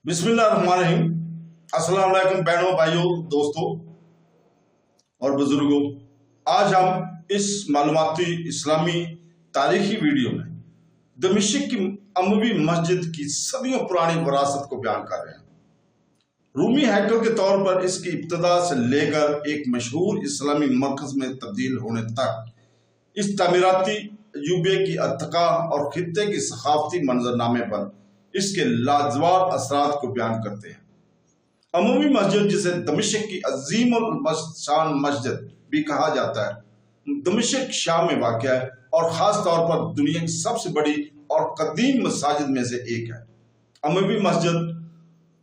बिस्मिल्लाहिर्रहमानिर्रहीम। अस्सलाम वालेकुम बहनों, भाइयों, दोस्तों और बुजुर्गों। आज हम इस मालूमाती इस्लामी तारीखी वीडियो में दमिश्क की अमवी मस्जिद की सदियों पुरानी विरासत को बयान कर रहे हैं। रूमी हैकल के तौर पर इसकी इब्तदा से लेकर एक मशहूर इस्लामी मरकज में तब्दील होने तक इस तमीराती अजूबे की अर्तका और खित्ते की सखाफती मंजरनामे पर इसके लाजवाब असरात को बयान करते हैं। अमवी मस्जिद, जिसे दमिश्क की अजीम शान मस्जिद भी कहा जाता है, दमिश्क शाम में वाक़या है और ख़ास तौर पर दुनिया की सबसे बड़ी और कदीम मसाजिद में से एक है। अमवी मस्जिद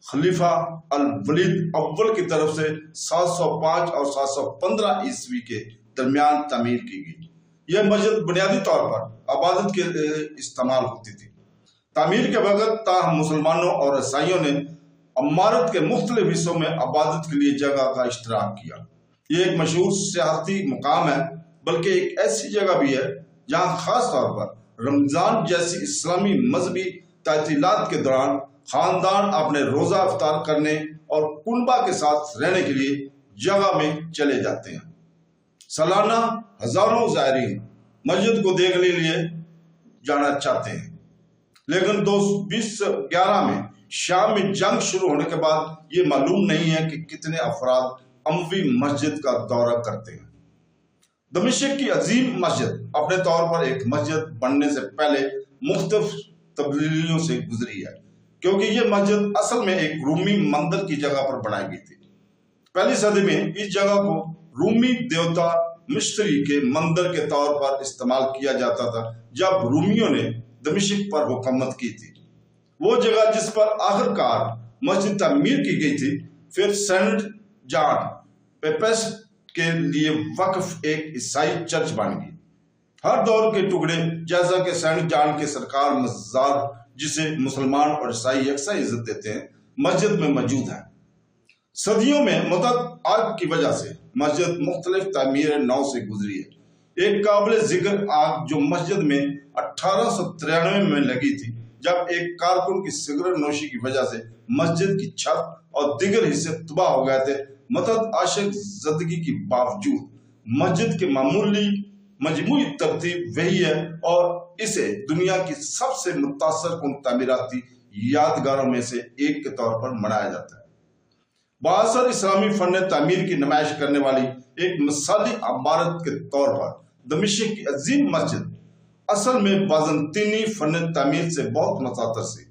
खलीफा अल वलीद अव्वल की तरफ से 705 और 715 ईस्वी के दरमियान तामीर की गई। यह मस्जिद बुनियादी तौर पर इबादत के लिए इस्तेमाल होती थी। तामीर के वक़्त ताहम मुसलमानों और ईसाइयों ने इमारत के मुख्तलिफ हिस्सों में इबादत के लिए जगह का इश्तराक किया। ये एक मशहूर सियाहती मुकाम है, बल्कि एक ऐसी जगह भी है जहाँ खास तौर पर रमज़ान जैसी इस्लामी मजहबी तातीलात के दौरान खानदान अपने रोज़ा इफ्तार करने और कुनबा के साथ रहने के लिए जगह में चले जाते हैं। सालाना हजारों ज़ायरीन मस्जिद को देखने के लिए जाना चाहते हैं, लेकिन 2011 में शाम में जंग शुरू होने के बाद ये मालूम नहीं है कि कितने अफराद अमवी मस्जिद का दौरा करते हैं। दमिश्क की अजीम मस्जिद अपने तौर पर एक मस्जिद बनने से पहले मुख्तलिफ तब्दीलियों से गुजरी है, क्योंकि ये मस्जिद असल में एक रूमी मंदिर की जगह पर बनाई गई थी। पहली सदी में इस जगह को रूमी देवता मिस्त्री के मंदिर के तौर पर इस्तेमाल किया जाता था जब रूमियों ने दमिश्क पर हुकूमत की थी। वो जगह जिस पर आखिरकार मस्जिद तामीर की गई थी, फिर सेंट जॉन पेपेस्ट के लिए वक्फ एक ईसाई चर्च बन गई। हर दौर के टुकड़े, जैसा कि सेंट जॉन के सरकार मज़ार, जिसे मुसलमान और ईसाई यकसा इज्जत देते हैं, मस्जिद में मौजूद है। सदियों में मुतअद्दिद आग की वजह से मस्जिद मुख्तलिफ तामीर नौ से गुजरी है। एक काबिल जिक्र आग जो मस्जिद में 1893 में लगी थी, जब एक कारकुन की सिगरेट नोशी की वजह से मस्जिद की छत और दीगर हिस्से तबाह हो गए थे। मुतअद्दिद आशिक ज़दगी के बावजूद मस्जिद की मामूली मजमूई तरतीब वही है और इसे दुनिया की सबसे मुतासर कुन तामीराती यादगारों में से एक के तौर पर मनाया जाता है। बाअसर इस्लामी फन तामीर की नुमाइश करने वाली एक मिसाली इमारत के तौर पर दमिश्क की अजीम मस्जिद असल में बाज़ंतीनी फन तामीर से बहुत मुतासर थी,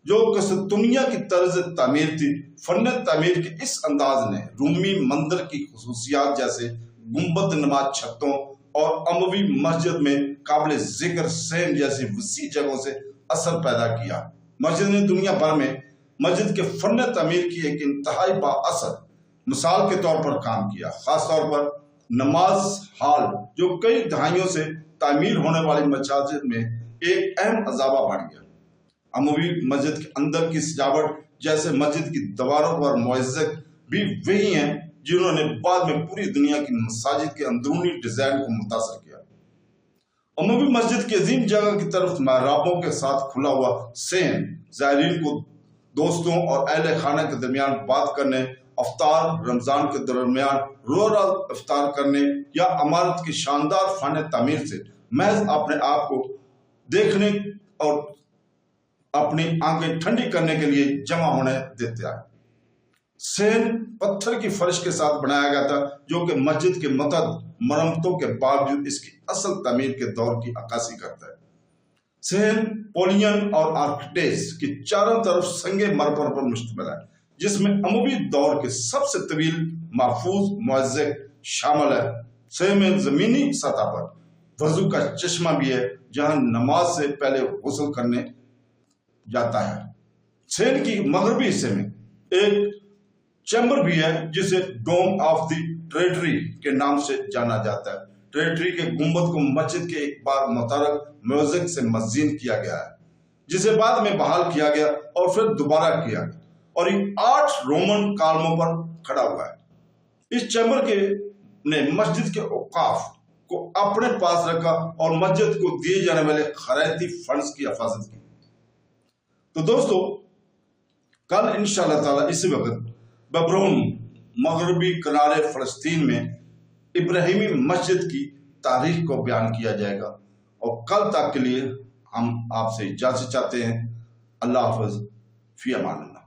जो कस्तूनिया की तर्ज तामीर थी। फन तामीर के इस अंदाज ने रूमी मंदिर की खुसूसियात जैसे गुंबद नुमा छतों और अमवी मस्जिद में काबिल जिक्र सेन जैसी वसी जगहों से असर पैदा किया। मस्जिद ने दुनिया भर में मस्जिद के फन तामीर की एक इंतहाई बाअसर मिसाल के तौर पर काम किया। खास तौर पर नमाज हाल, जो कई दहाइयों से तामीर होने वाली मस्जिद में एक अहम अजाबा बन गया। अमवी मस्जिद के अंदर की सजावट जैसे मस्जिद की दीवारों पर मुअज़्ज़ज़ भी वही हैं जिन्होंने बाद में पूरी दुनिया की मसाजिद के अंदरूनी डिजाइन को मुतासर किया। अमवी मस्जिद की अजीम जगह की तरफ महराबों के साथ खुला हुआ सेन ज़ायरीन को दोस्तों और अहले खाना के दरमियान बात करने, अफ्तार, रमजान के दरमियान रोज़ा इफ्तार करने या इमारत की शानदार फन तामीर से महज अपने आप को देखने और अपनी आंखें ठंडी करने के लिए जमा होने देता है। सेन पत्थर की फर्श के साथ बनाया गया था, जो कि मस्जिद के मुतअद्दिद मरम्मतों के बावजूद इसकी असल तामीर के दौर की अक्कासी करता है। सेन पोलियन और आर्किटेक्ट्स की चारों तरफ संगे मरमर पर मुश्तमिल है, जिसमें अमवी दौर के सबसे तवील महफूज मुअज़्ज़ज़ शामिल है। सेन में जमीनी सतह पर वजू का चश्मा भी है, जहां नमाज से पहले गुस्ल करने जाता है। सेन की मगरबी हिस्से में एक चैम्बर भी है, जिसे डोम ऑफ द ट्रेटरी के नाम से जाना जाता है। ट्रेटरी के गुंबद को मस्जिद के एक बार मुतहर्रिक म्यूजिक से मज़ीन किया गया है, जिसे बाद में बहाल किया गया और फिर दोबारा किया गया, और ये 8 रोमन कालमों पर खड़ा हुआ है। इस चैम्बर के ने मस्जिद के औकाफ को अपने पास रखा और मस्जिद को दिए जाने वाले खैराती फंड्स की हिफाजत की। तो दोस्तों, کل انشاءاللہ تعالی اسی وقت ببرون مغربی کنارے فلسطین میں ابراہیمی مسجد کی تاریخ کو بیان کیا جائے گا، اور کل تک کے لیے ہم آپ سے اجازت چاہتے ہیں۔ اللہ حافظ، فی امان اللہ۔